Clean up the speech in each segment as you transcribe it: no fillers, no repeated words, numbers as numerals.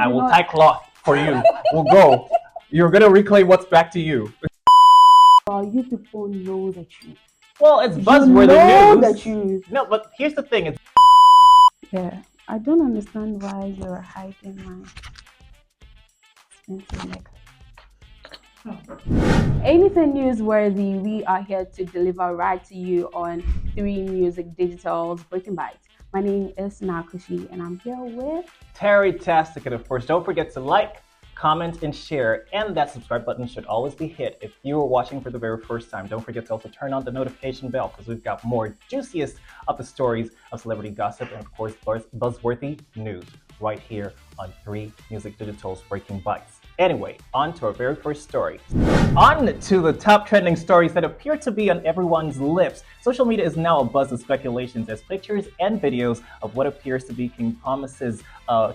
I will tie cloth for you. We'll go. You're gonna reclaim what's back to you. Well, you people know the truth. Well, it's buzzworthy news. The truth. No, but here's the thing. It's Yeah, I don't understand why you're hiding my expensive necklace. Anything newsworthy, we are here to deliver right to you on 3 Music Digital's Breaking Bites. My name is Nakushi and I'm here with Terry Tastic, and of course, don't forget to like, comment, and share, and that subscribe button should always be hit. If you are watching for the very first time, don't forget to also turn on the notification bell because we've got more juiciest of the stories of celebrity gossip and of course buzzworthy news right here on 3 Music Digital's Breaking Bites. Anyway, on to our very first story. On to the top trending stories that appear to be on everyone's lips. Social media is now abuzz with speculations as pictures and videos of what appears to be King Promise's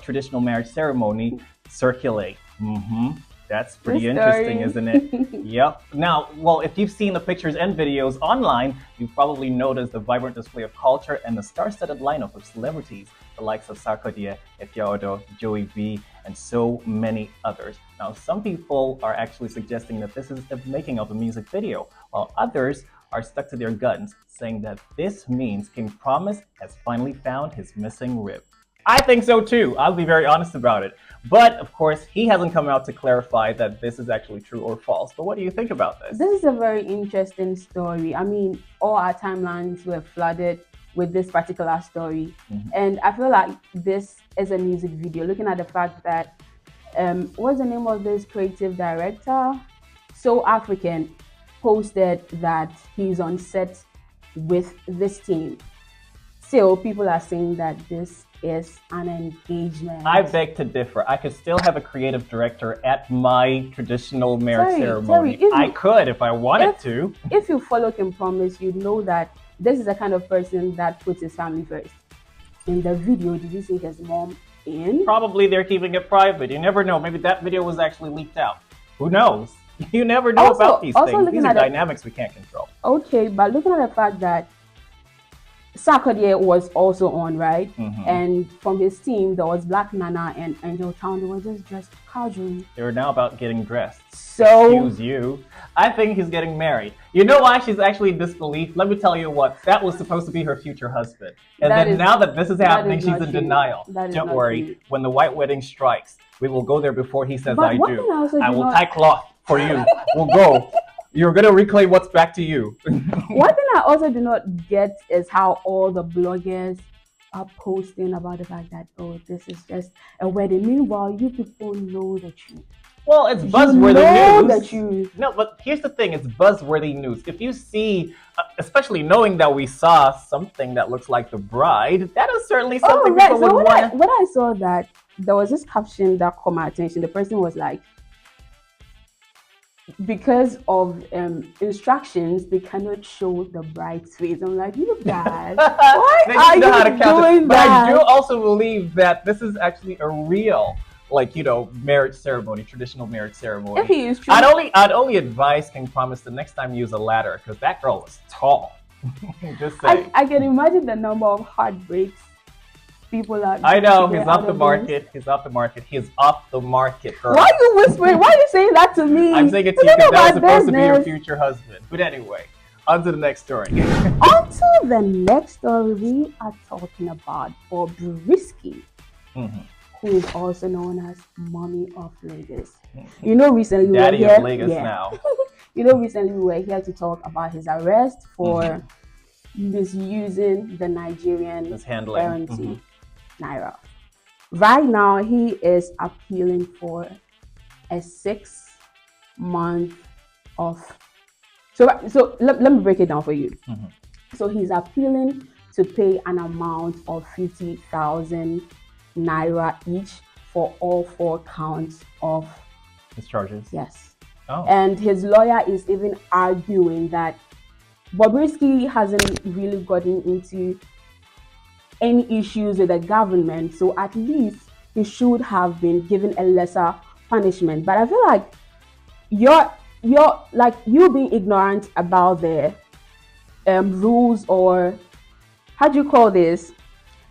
traditional marriage ceremony circulate. That's pretty interesting, isn't it? Yep. Now, well, if you've seen the pictures and videos online, you've probably noticed the vibrant display of culture and the star-studded lineup of celebrities, the likes of Sarkodie, Efeodo, Joey V, and so many others. Now, some people are actually suggesting that this is the making of a music video, while others are stuck to their guns, saying that this means King Promise has finally found his missing rib. I think so too. I'll be very honest about it. But of course, he hasn't come out to clarify that this is actually true or false. But what do you think about this? This is a very interesting story. I mean, all our timelines were flooded with this particular story. And I feel like this is a music video. Looking at the fact that, what's the name of this creative director? So African posted that he's on set with this team. Still, people are saying that this is an engagement. I beg to differ. I could still have a creative director at my traditional marriage ceremony. I could if I wanted to. If you follow King Promise, you know that this is the kind of person that puts his family first. In the video, did you see his mom in? Probably they're keeping it private. You never know. Maybe that video was actually leaked out. Who knows? You never know about these things. These are dynamics we can't control. Okay, but looking at the fact that Sarkodie was also on, right? And from his team, there was Black Nana and Angel Town. They were just dressed casually. They were now about getting dressed. So, excuse you. I think he's getting married. You know why she's actually in disbelief? Let me tell you what. That was supposed to be her future husband. And then now that this is happening, she's in denial. Don't worry. When the white wedding strikes, we will go there before he says I do. I will tie cloth for you. We'll go. You're going to reclaim what's back to you. One thing I also do not get is how all the bloggers are posting about the fact that, oh, this is just a wedding. Meanwhile, you people know the truth. Well, it's buzzworthy news. The truth. No, but here's the thing. It's buzzworthy news. If you see, especially knowing that we saw something that looks like the bride, that is certainly something people would want. When I saw that, there was this caption that caught my attention. The person was like, because of instructions, they cannot show the bride's face. I'm like, you guys, why are you doing that? But I do also believe that this is actually a real, marriage ceremony, traditional marriage ceremony. If he is true, I'd only advise King Promise the next time use a ladder because that girl is tall. Just saying. I can imagine the number of heartbreaks people are. I know he's off the market. He's off the market. He's off the market, girl. Why are you whispering? Why are you saying that to me? I'm saying it to you because that was supposed to be your future husband. But anyway, on to the next story. On to the next story, we are talking about Bobrisky, who is also known as Mommy of Lagos. You know, recently we were here. Daddy of Lagos now. You know, recently we were here to talk about his arrest for misusing the Nigerian currency, Naira. Right now, he is appealing for a 6-month of. So let me break it down for you. So he's appealing to pay an amount of 50,000 Naira each for all 4 counts of his charges. Yes. Oh. And his lawyer is even arguing that Bobrisky hasn't really gotten into any issues with the government, so at least he should have been given a lesser punishment. But I feel like you being ignorant about the rules, or how do you call this?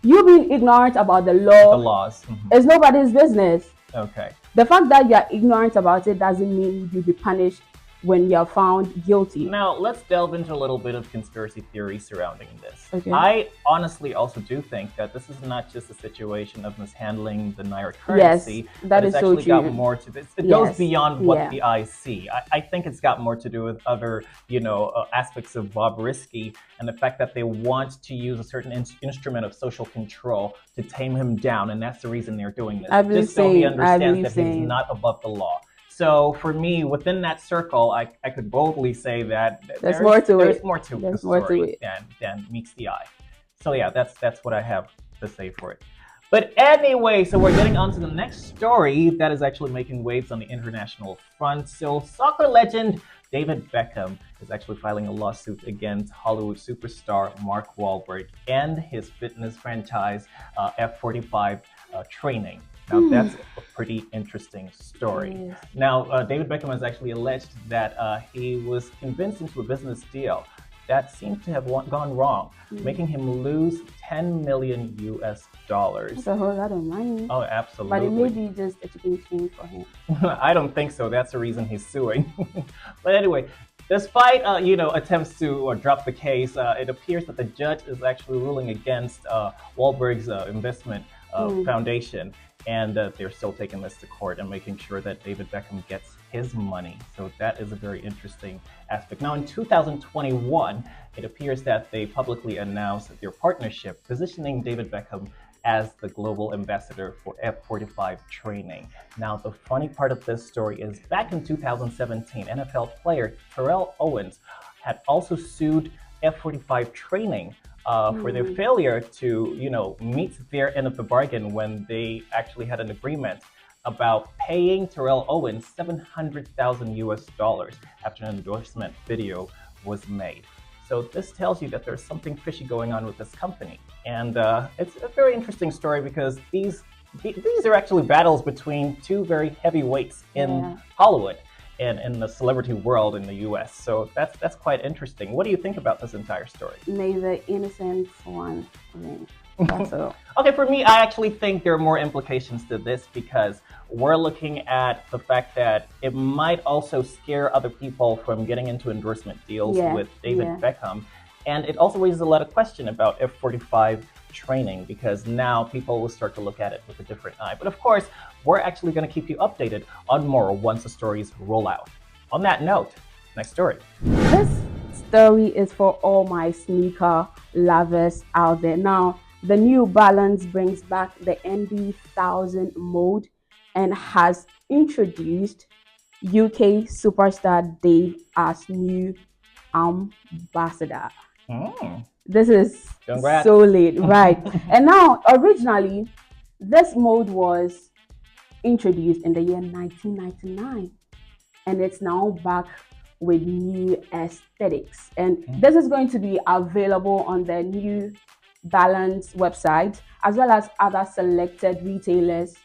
You being ignorant about the law. The laws. It's nobody's business. Okay. The fact that you're ignorant about it doesn't mean you'll be punished when you're found guilty. Now, let's delve into a little bit of conspiracy theory surrounding this. Okay. I honestly also do think that this is not just a situation of mishandling the Naira currency. Yes, that is actually so true. got more to this. It goes beyond what the eyes see. I think it's got more to do with other, aspects of Bobrisky and the fact that they want to use a certain instrument of social control to tame him down, and that's the reason they're doing this. Just so he understands that he's not above the law. So for me, within that circle, I could boldly say that there's more to the story than meets the eye. So yeah, that's what I have to say for it. But anyway, so we're getting on to the next story that is actually making waves on the international front. So soccer legend David Beckham is actually filing a lawsuit against Hollywood superstar Mark Wahlberg and his fitness franchise F45 Training. Now, that's a pretty interesting story. Yes. Now, David Beckham has actually alleged that he was convinced into a business deal that seemed to have gone wrong, making him lose 10 million US dollars. That's a whole lot of money. Oh, absolutely. But it may be just a chicken change for him. I don't think so. That's the reason he's suing. But anyway, despite attempts to drop the case, it appears that the judge is actually ruling against Wahlberg's investment foundation. And they're still taking this to court and making sure that David Beckham gets his money. So that is a very interesting aspect. Now, in 2021, it appears that they publicly announced their partnership, positioning David Beckham as the global ambassador for F45 training. Now, the funny part of this story is back in 2017, NFL player Terrell Owens had also sued F45 training for their failure to, meet their end of the bargain when they actually had an agreement about paying Terrell Owens $700,000 US after an endorsement video was made. So this tells you that there's something fishy going on with this company. And it's a very interesting story because these are actually battles between two very heavyweights in Hollywood and in the celebrity world in the US. So that's quite interesting. What do you think about this entire story? May the innocent one win. That's all. Okay, for me, I actually think there are more implications to this because we're looking at the fact that it might also scare other people from getting into endorsement deals with David Beckham. And it also raises a lot of question about F45 training because now people will start to look at it with a different eye. But of course, we're actually going to keep you updated on more once the stories roll out. On that note, next story. This story is for all my sneaker lovers out there. Now, the New Balance brings back the NB1000 mode and has introduced UK superstar Dave as new ambassador. This is so late, right? And now, originally, this mode was introduced in the year 1999, and it's now back with new aesthetics. And this is going to be available on the New Balance website, as well as other selected retailers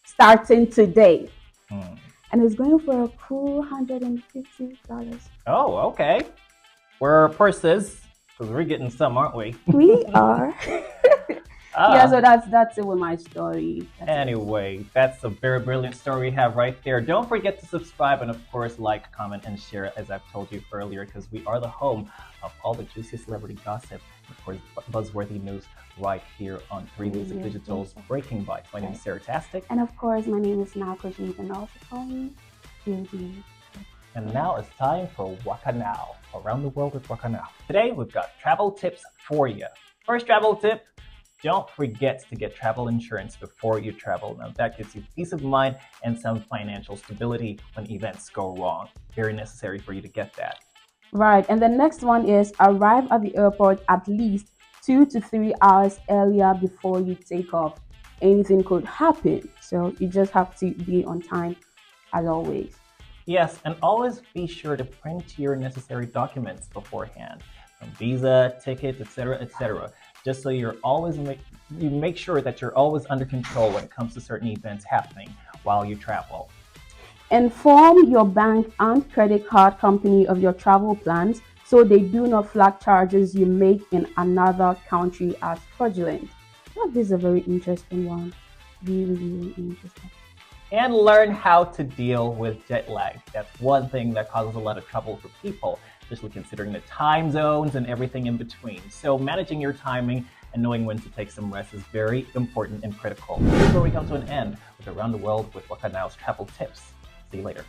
starting today. And it's going for a cool $150. Oh, okay. We're purses. Because we're getting some, aren't we? We are. Yeah, so that's it with my story. Anyway, that's a very brilliant story we have right there. Don't forget to subscribe and, of course, like, comment, and share, as I've told you earlier, because we are the home of all the juiciest celebrity gossip and, of course, buzzworthy news right here on 3 Music Digital's Breaking Bites. My name is Sarah Tastic. And, of course, my name is Nakoshi. You can also call me Beauty. And now it's time for Waka Now, Around the World with Waka Now. Today, we've got travel tips for you. First travel tip, don't forget to get travel insurance before you travel. Now, that gives you peace of mind and some financial stability when events go wrong. Very necessary for you to get that. Right, and the next one is arrive at the airport at least 2 to 3 hours earlier before you take off. Anything could happen, so you just have to be on time as always. Yes, and always be sure to print your necessary documents beforehand, from visa, tickets, etc., just so you're always make sure that you're always under control when it comes to certain events happening while you travel. Inform your bank and credit card company of your travel plans so they do not flag charges you make in another country as fraudulent. Well, this is a very interesting one. Really, really interesting. and learn how to deal with jet lag. That's one thing that causes a lot of trouble for people, especially considering the time zones and everything in between. So managing your timing and knowing when to take some rest is very important and critical. Here's where we come to an end with Around the World with Waka Now's travel tips. See you later.